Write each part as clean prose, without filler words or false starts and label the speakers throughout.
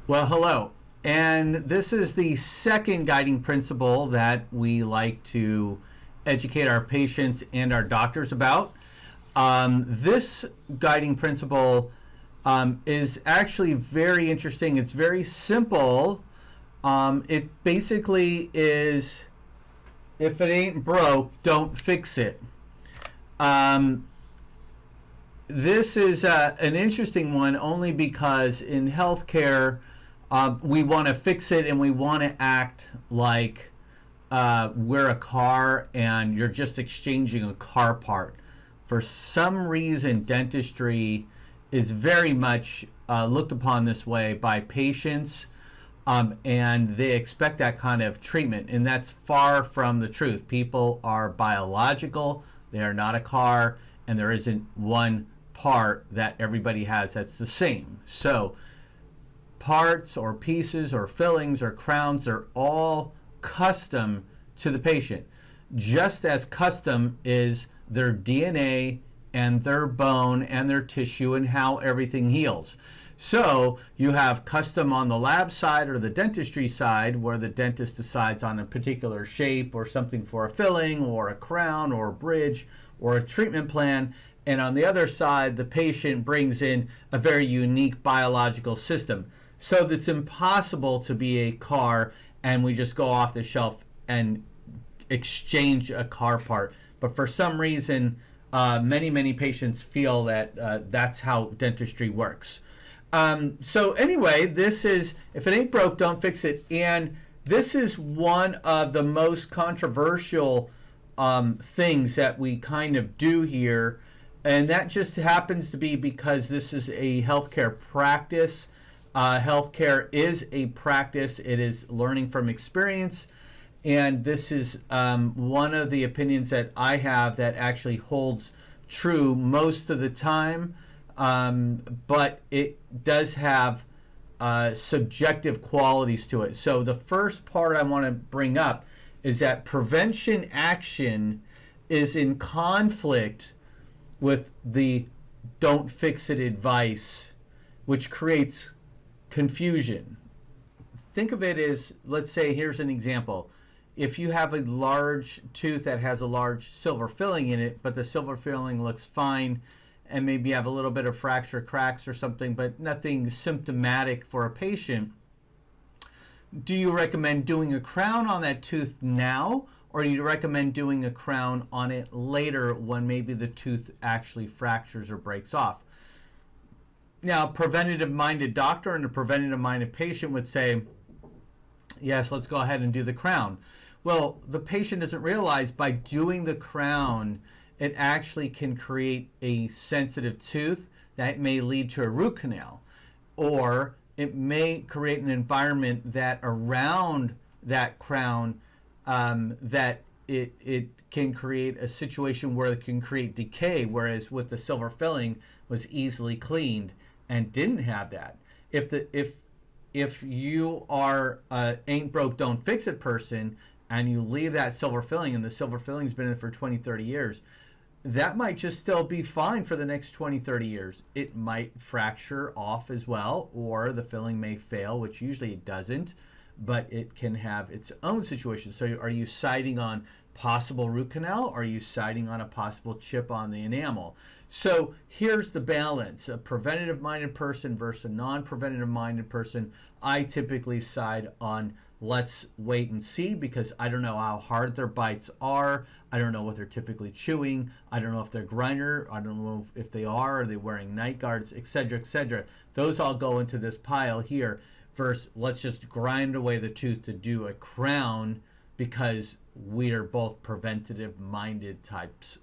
Speaker 1: Well, hello. And this is the second guiding principle that we like to educate our patients and our doctors about. This guiding principle is actually very interesting. It's very simple. It basically is, if it ain't broke, don't fix it. Um, this is an interesting one only because in healthcare, we want to fix it and we want to act like we're a car and you're just exchanging a car part. For some reason, dentistry is very much looked upon this way by patients, and they expect that kind of treatment, and that's far from the truth. People are biological, they are not a car, and there isn't one part that everybody has that's the same. So parts or pieces or fillings or crowns are all custom to the patient, just as custom is their DNA and their bone and their tissue and how everything heals. So you have custom on the lab side or the dentistry side, where the dentist decides on a particular shape or something for a filling or a crown or a bridge or a treatment plan. And on the other side, the patient brings in a very unique biological system. So it's impossible to be a car and we just go off the shelf and exchange a car part. But for some reason, many patients feel that that's how dentistry works. So anyway, this is, if it ain't broke, don't fix it. And this is one of the most controversial things that we kind of do here. And that just happens to be because this is a healthcare practice. Healthcare is a practice. It is learning from experience. And this is one of the opinions that I have that actually holds true most of the time. But it does have subjective qualities to it. So the first part I want to bring up is that prevention action is in conflict with the don't fix it advice, which creates confusion. Think of it as, let's say, here's an example. If you have a large tooth that has a large silver filling in it, but the silver filling looks fine, and maybe you have a little bit of fracture, cracks or something, but nothing symptomatic for a patient, do you recommend doing a crown on that tooth now, or do you recommend doing a crown on it later when maybe the tooth actually fractures or breaks off? Now, a preventative-minded doctor and a preventative-minded patient would say, yes, let's go ahead and do the crown. Well, the patient doesn't realize by doing the crown, it actually can create a sensitive tooth that may lead to a root canal, or it may create an environment that around that crown that it can create a situation where it can create decay, whereas with the silver filling was easily cleaned and didn't have that. If you are ain't broke, don't fix it person, and you leave that silver filling, and the silver filling's been in it for 20, 30 years, that might just still be fine for the next 20, 30 years. It might fracture off as well, or the filling may fail, which usually it doesn't, but it can have its own situation. So are you siding on possible root canal, or are you siding on a possible chip on the enamel? So here's the balance. A preventative-minded person versus a non-preventative-minded person. I typically side on let's wait and see, because I don't know how hard their bites are. I don't know what they're typically chewing. I don't know if they're grinder. I don't know if they are they wearing night guards, etc., etc. Those all go into this pile here. Versus let's just grind away the tooth to do a crown, because we are both preventative-minded types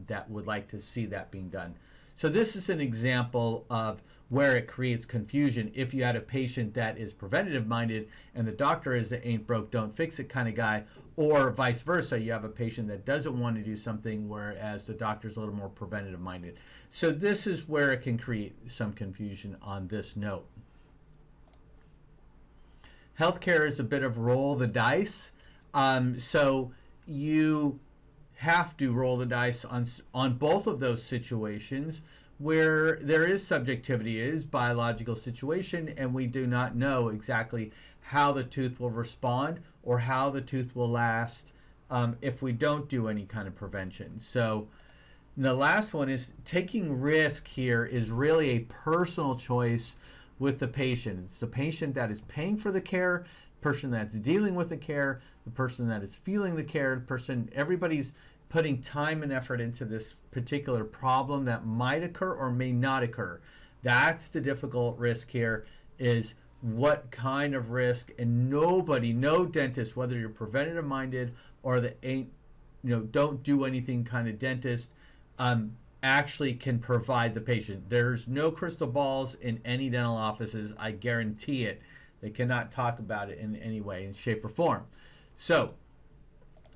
Speaker 1: that would like to see that being done. So this is an example of where it creates confusion. If you had a patient that is preventative-minded and the doctor is the ain't broke, don't fix it kind of guy, or vice versa, you have a patient that doesn't want to do something, whereas the doctor's a little more preventative-minded. So this is where it can create some confusion on this note. Healthcare is a bit of roll the dice. So you have to roll the dice on both of those situations, where there is subjectivity, it is biological situation, and we do not know exactly how the tooth will respond or how the tooth will last if we don't do any kind of prevention. So the last one is taking risk here is really a personal choice with the patient. It's the patient that is paying for the care, the person that's dealing with the care, the person that is feeling the care, the person, everybody's putting time and effort into this particular problem that might occur or may not occur. That's the difficult risk here, is what kind of risk, and nobody, no dentist, whether you're preventative minded or the ain't, don't do anything kind of dentist, actually can provide the patient. There's no crystal balls in any dental offices, I guarantee it. They cannot talk about it in any way, in shape or form. So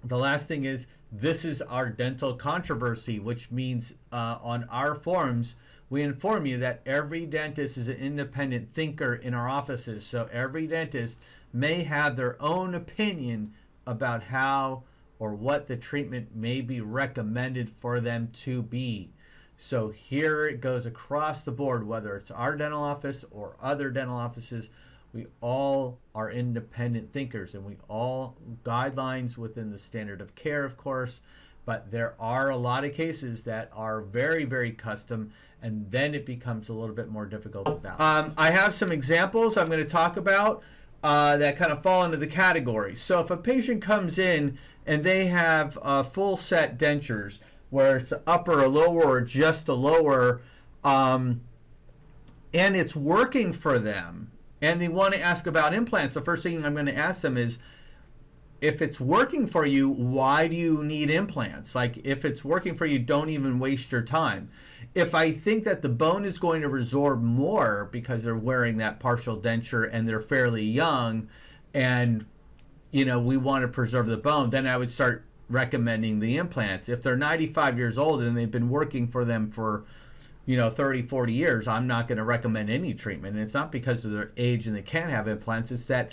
Speaker 1: the last thing is, this is our dental controversy, which means on our forums, we inform you that every dentist is an independent thinker in our offices. So every dentist may have their own opinion about how or what the treatment may be recommended for them to be. So here it goes across the board, whether it's our dental office or other dental offices, we all are independent thinkers, and we all guidelines within the standard of care, of course, but there are a lot of cases that are very, very custom, and then it becomes a little bit more difficult to balance. I have some examples I'm going to talk about that kind of fall into the category. So if a patient comes in and they have full set dentures, where it's upper or lower or just a lower, and it's working for them, and they want to ask about implants, the first thing I'm going to ask them is, if it's working for you, why do you need implants? Like, if it's working for you, don't even waste your time. If I think that the bone is going to resorb more because they're wearing that partial denture and they're fairly young, and we want to preserve the bone, then I would start recommending the implants. If they're 95 years old and they've been working for them for 30, 40 years, I'm not going to recommend any treatment. And it's not because of their age and they can't have implants, it's that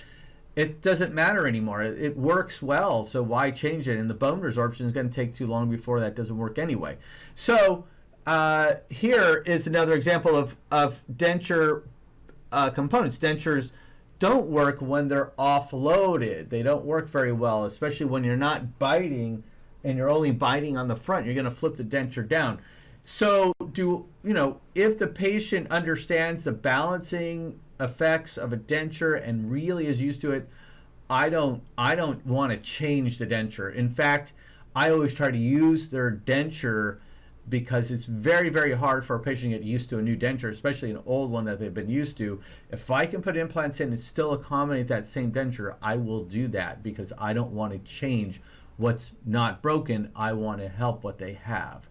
Speaker 1: it doesn't matter anymore. It works well, so why change it? And the bone resorption is going to take too long before that doesn't work anyway. So here is another example of denture components. Dentures don't work when they're offloaded. They don't work very well, especially when you're not biting and you're only biting on the front. You're going to flip the denture down. So if the patient understands the balancing effects of a denture and really is used to it, I don't want to change the denture. In fact, I always try to use their denture, because it's very, very hard for a patient to get used to a new denture, especially an old one that they've been used to. If I can put implants in and still accommodate that same denture, I will do that, because I don't want to change what's not broken. I want to help what they have.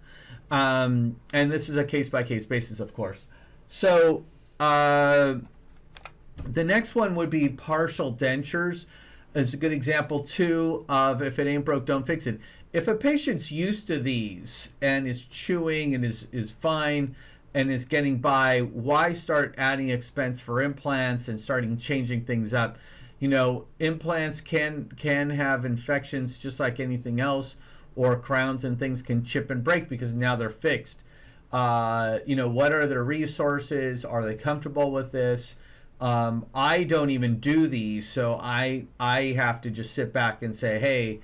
Speaker 1: And this is a case-by-case basis, of course. So the next one would be partial dentures. Is a good example too of, if it ain't broke, don't fix it. If a patient's used to these and is chewing and is fine and is getting by, why start adding expense for implants and starting changing things up? Implants can have infections just like anything else, or crowns and things can chip and break because now they're fixed. What are their resources? Are they comfortable with this? I don't even do these, so I have to just sit back and say, hey,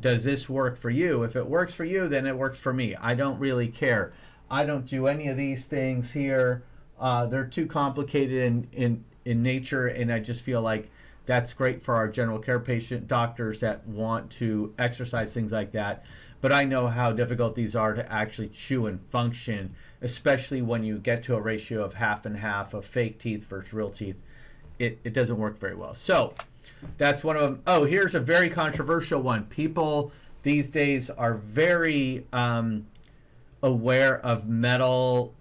Speaker 1: does this work for you? If it works for you, then it works for me. I don't really care. I don't do any of these things here. They're too complicated in nature, and I just feel like that's great for our general care patient doctors that want to exercise things like that. But I know how difficult these are to actually chew and function, especially when you get to a ratio of half and half of fake teeth versus real teeth. It doesn't work very well. So that's one of them. Oh, here's a very controversial one. People these days are very aware of metal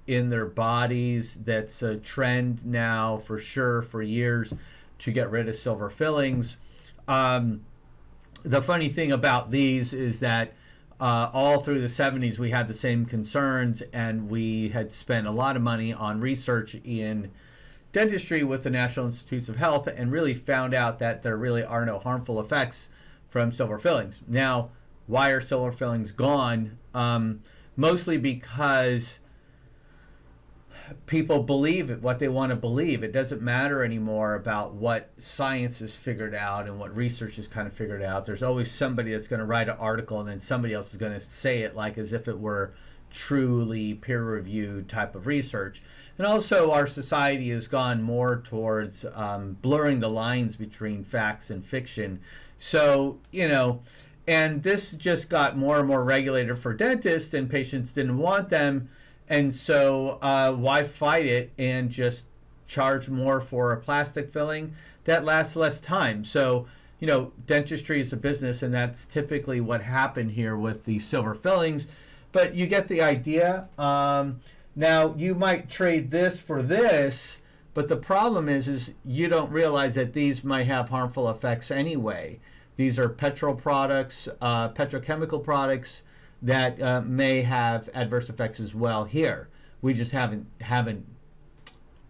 Speaker 1: in their bodies. That's a trend now for sure, for years, to get rid of silver fillings. The funny thing about these is that all through the 70s we had the same concerns, and we had spent a lot of money on research in dentistry with the National Institutes of Health, and really found out that there really are no harmful effects from silver fillings. Now, why are silver fillings gone? Mostly because people believe it, what they want to believe. It doesn't matter anymore about what science has figured out and what research has kind of figured out. There's always somebody that's going to write an article and then somebody else is going to say it like as if it were truly peer-reviewed type of research. And also our society has gone more towards blurring the lines between facts and fiction. So, and this just got more and more regulated for dentists, and patients didn't want them. And so why fight it and just charge more for a plastic filling that lasts less time? So, dentistry is a business, and that's typically what happened here with the silver fillings. But you get the idea. Now, you might trade this for this, but the problem is you don't realize that these might have harmful effects anyway. These are petrol products, petrochemical products that may have adverse effects as well here. We just haven't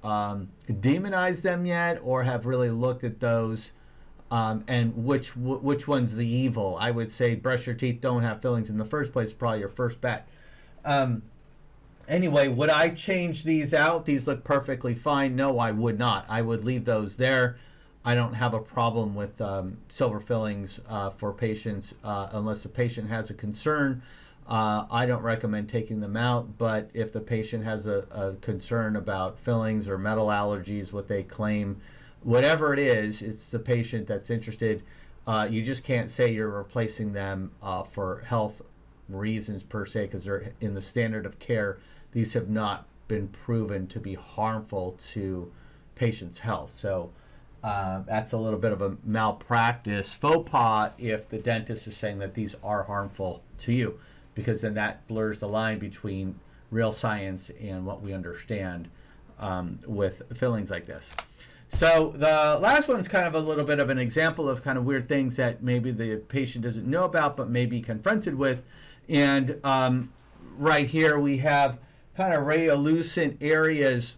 Speaker 1: demonized them yet, or have really looked at those and which one's the evil. I would say brush your teeth, don't have fillings in the first place, probably your first bet. Anyway, would I change these out? These look perfectly fine. No, I would not. I would leave those there. I don't have a problem with silver fillings for patients unless the patient has a concern. I don't recommend taking them out, but if the patient has a concern about fillings or metal allergies, what they claim, whatever it is, it's the patient that's interested. You just can't say you're replacing them for health reasons per se, because they're in the standard of care. These have not been proven to be harmful to patients' health. So that's a little bit of a malpractice faux pas if the dentist is saying that these are harmful to you, because then that blurs the line between real science and what we understand with fillings like this. So the last one's kind of a little bit of an example of kind of weird things that maybe the patient doesn't know about but may be confronted with. And right here we have kind of radiolucent areas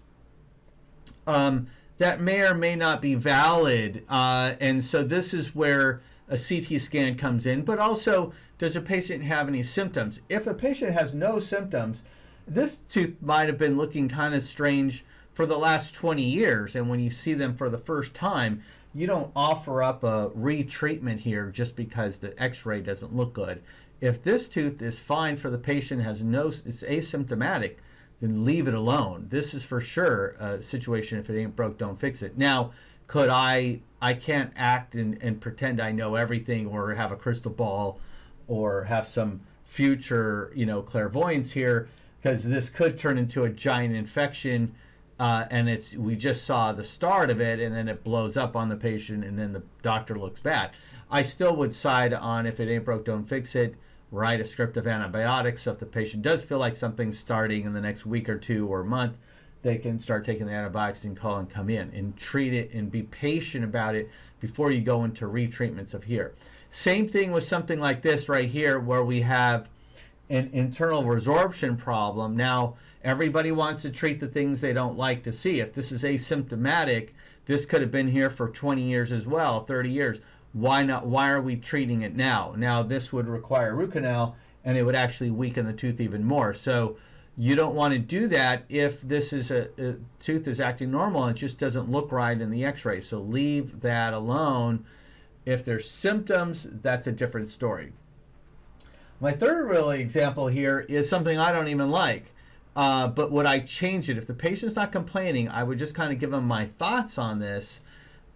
Speaker 1: that may or may not be valid. And so this is where a CT scan comes in. But also, does a patient have any symptoms? If a patient has no symptoms, this tooth might have been looking kind of strange for the last 20 years. And when you see them for the first time, you don't offer up a retreatment here just because the x-ray doesn't look good. If this tooth is fine for the patient, it's asymptomatic, then leave it alone. This is for sure a situation, if it ain't broke, don't fix it. Now, could I can't act and pretend I know everything, or have a crystal ball, or have some future, clairvoyance here, because this could turn into a giant infection, and we just saw the start of it, and then it blows up on the patient, and then the doctor looks bad. I still would side on, if it ain't broke, don't fix it. Write a script of antibiotics, so if the patient does feel like something's starting in the next week or two or month, they can start taking the antibiotics and call and come in and treat it, and be patient about it before you go into retreatments of here. Same thing with something like this right here, where we have an internal resorption problem. Now, everybody wants to treat the things they don't like to see. If this is asymptomatic, this could have been here for 20 years as well, 30 years. Why not? Why are we treating it now? Now, this would require root canal, and it would actually weaken the tooth even more. So you don't want to do that if this is a tooth is acting normal and it just doesn't look right in the x-ray. So leave that alone. If there's symptoms, that's a different story. My third really example here is something I don't even like. But would I change it? If the patient's not complaining, I would just kind of give them my thoughts on this.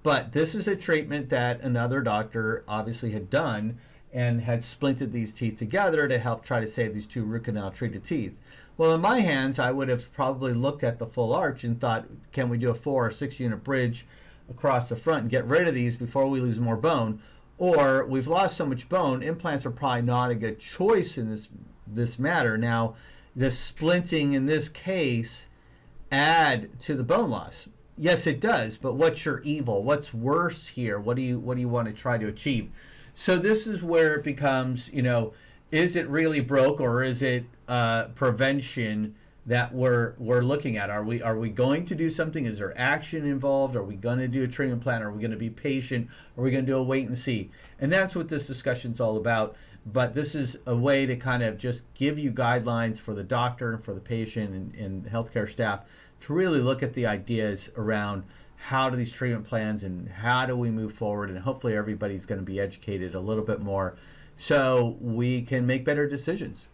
Speaker 1: But this is a treatment that another doctor obviously had done and had splinted these teeth together to help try to save these two root canal treated teeth. Well, in my hands, I would have probably looked at the full arch and thought, can we do a 4 or 6 unit bridge across the front and get rid of these before we lose more bone? Or we've lost so much bone, implants are probably not a good choice in this matter. Now, the splinting in this case add to the bone loss. Yes, it does, but what's your evil? What's worse here? What do you want to try to achieve? So this is where it becomes, is it really broke, or is it prevention that we're looking at? Are we going to do something? Is there action involved? Are we going to do a treatment plan? Are we going to be patient? Are we going to do a wait and see? And that's what this discussion's all about. But this is a way to kind of just give you guidelines for the doctor and for the patient and healthcare staff to really look at the ideas around how do these treatment plans and how do we move forward, and hopefully everybody's going to be educated a little bit more so we can make better decisions.